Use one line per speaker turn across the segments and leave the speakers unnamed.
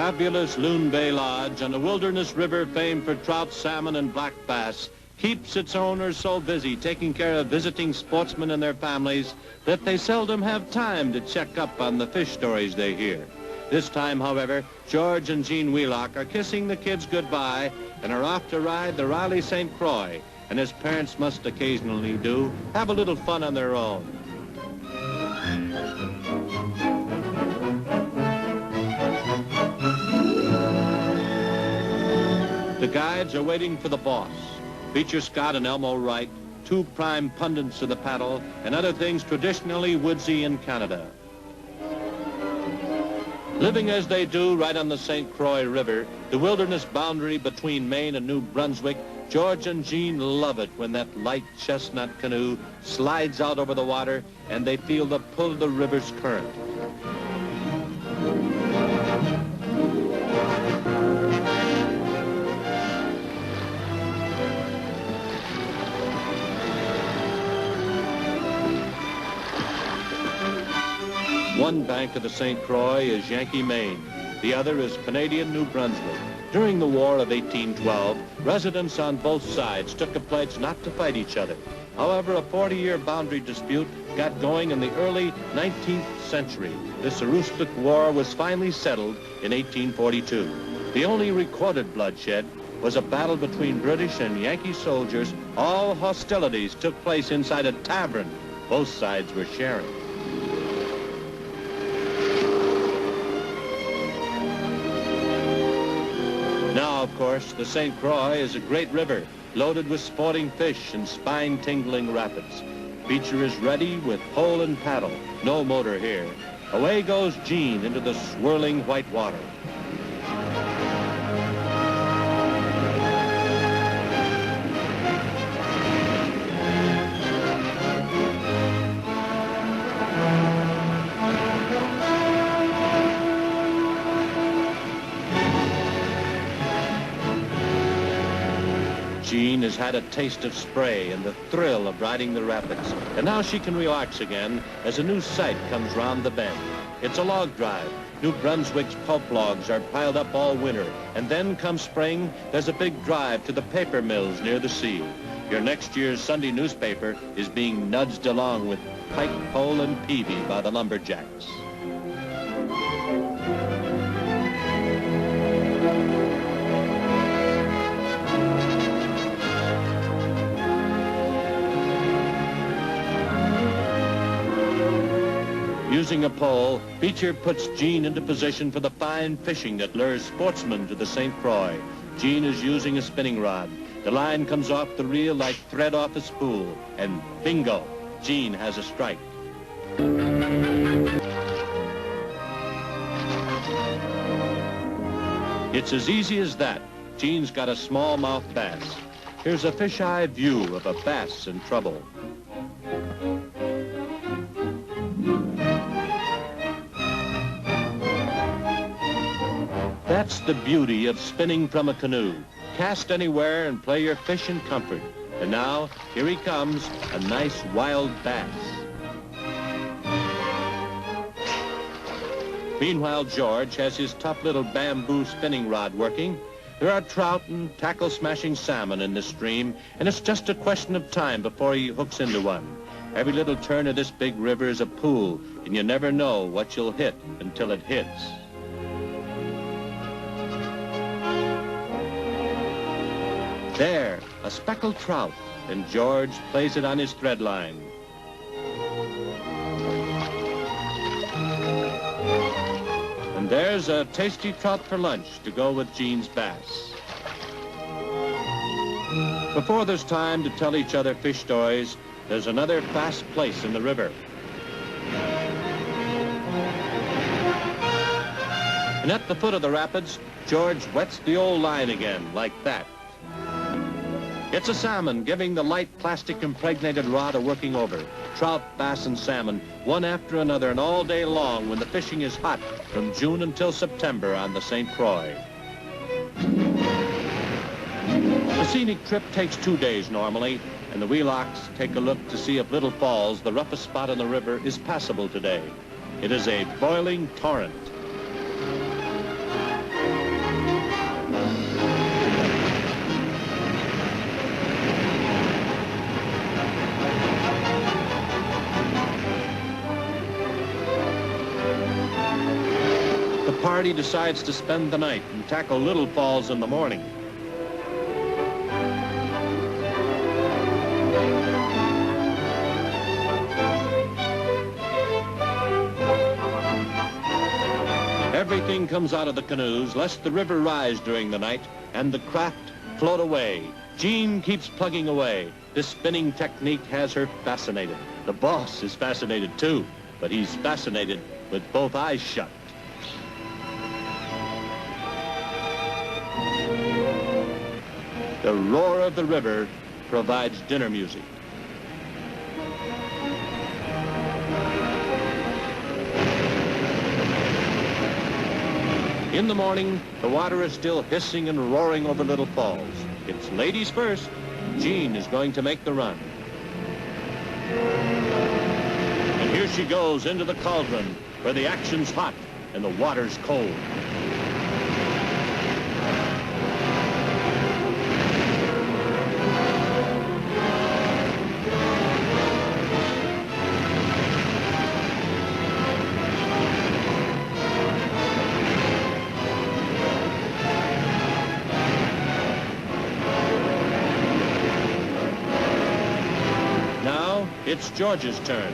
fabulous Loon Bay Lodge on a wilderness river famed for trout, salmon, and black bass keeps its owners so busy taking care of visiting sportsmen and their families that they seldom have time to check up on the fish stories they hear. This time, however, George and Jean Wheelock are kissing the kids goodbye and are off to ride the Riley St. Croix, and as parents must occasionally do, have a little fun on their own. The guides are waiting for the boss. Beecher Scott and Elmo Wright, two prime pundits of the paddle, and other things traditionally woodsy in Canada. Living as they do right on the St. Croix River, the wilderness boundary between Maine and New Brunswick, George and Jean love it when that light chestnut canoe slides out over the water and they feel the pull of the river's current. One bank of the St. Croix is Yankee, Maine. The other is Canadian New Brunswick. During the War of 1812, residents on both sides took a pledge not to fight each other. However, a 40-year boundary dispute got going in the early 19th century. This Aroostook War was finally settled in 1842. The only recorded bloodshed was a battle between British and Yankee soldiers. All hostilities took place inside a tavern both sides were sharing. Now, of course, the St. Croix is a great river, loaded with sporting fish and spine-tingling rapids. Beecher is ready with pole and paddle. No motor here. Away goes Jean into the swirling white water. Jean has had a taste of spray and the thrill of riding the rapids, and now she can relax again as a new sight comes round the bend. It's a log drive. New Brunswick's pulp logs are piled up all winter, and then come spring, there's a big drive to the paper mills near the sea. Your next year's Sunday newspaper is being nudged along with pike, pole, and peavy by the lumberjacks. Using a pole, Beecher puts Jean into position for the fine fishing that lures sportsmen to the St. Croix. Jean is using a spinning rod. The line comes off the reel like thread off a spool, and bingo, Jean has a strike. It's as easy as that. Jean's got a smallmouth bass. Here's a fisheye view of a bass in trouble. That's the beauty of spinning from a canoe. Cast anywhere and play your fish in comfort. And now, here he comes, a nice wild bass. Meanwhile, George has his tough little bamboo spinning rod working. There are trout and tackle-smashing salmon in this stream, and it's just a question of time before he hooks into one. Every little turn of this big river is a pool, and you never know what you'll hit until it hits. There, a speckled trout, and George plays it on his thread line. And there's a tasty trout for lunch to go with Jean's bass. Before there's time to tell each other fish stories, there's another fast place in the river. And at the foot of the rapids, George wets the old line again, like that. It's a salmon, giving the light plastic-impregnated rod a working over. Trout, bass, and salmon, one after another and all day long when the fishing is hot, from June until September on the St. Croix. The scenic trip takes 2 days normally, and the Wheelocks take a look to see if Little Falls, the roughest spot on the river, is passable today. It is a boiling torrent. party decides to spend the night and tackle Little Falls in the morning. Everything comes out of the canoes, lest the river rise during the night and the craft float away. Jean keeps plugging away. This spinning technique has her fascinated. The boss is fascinated too, but he's fascinated with both eyes shut. The roar of the river provides dinner music. In the morning, the water is still hissing and roaring over Little Falls. It's ladies first. Jean is going to make the run. And here she goes into the cauldron, where the action's hot and the water's cold. It's George's turn.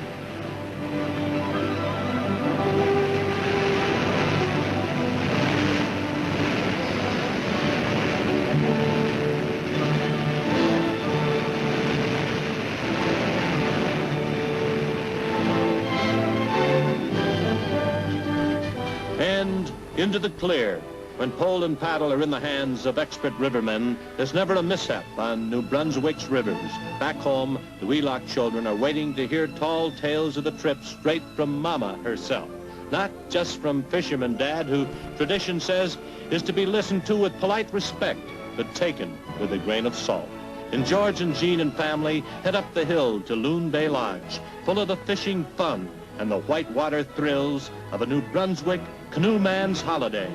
And into the clear. When pole and paddle are in the hands of expert rivermen, there's never a mishap on New Brunswick's rivers. Back home, the Wheelock children are waiting to hear tall tales of the trip straight from Mama herself. Not just from Fisherman Dad, who tradition says is to be listened to with polite respect, but taken with a grain of salt. And George and Jean and family head up the hill to Loon Bay Lodge, full of the fishing fun and the whitewater thrills of a New Brunswick canoeman's holiday.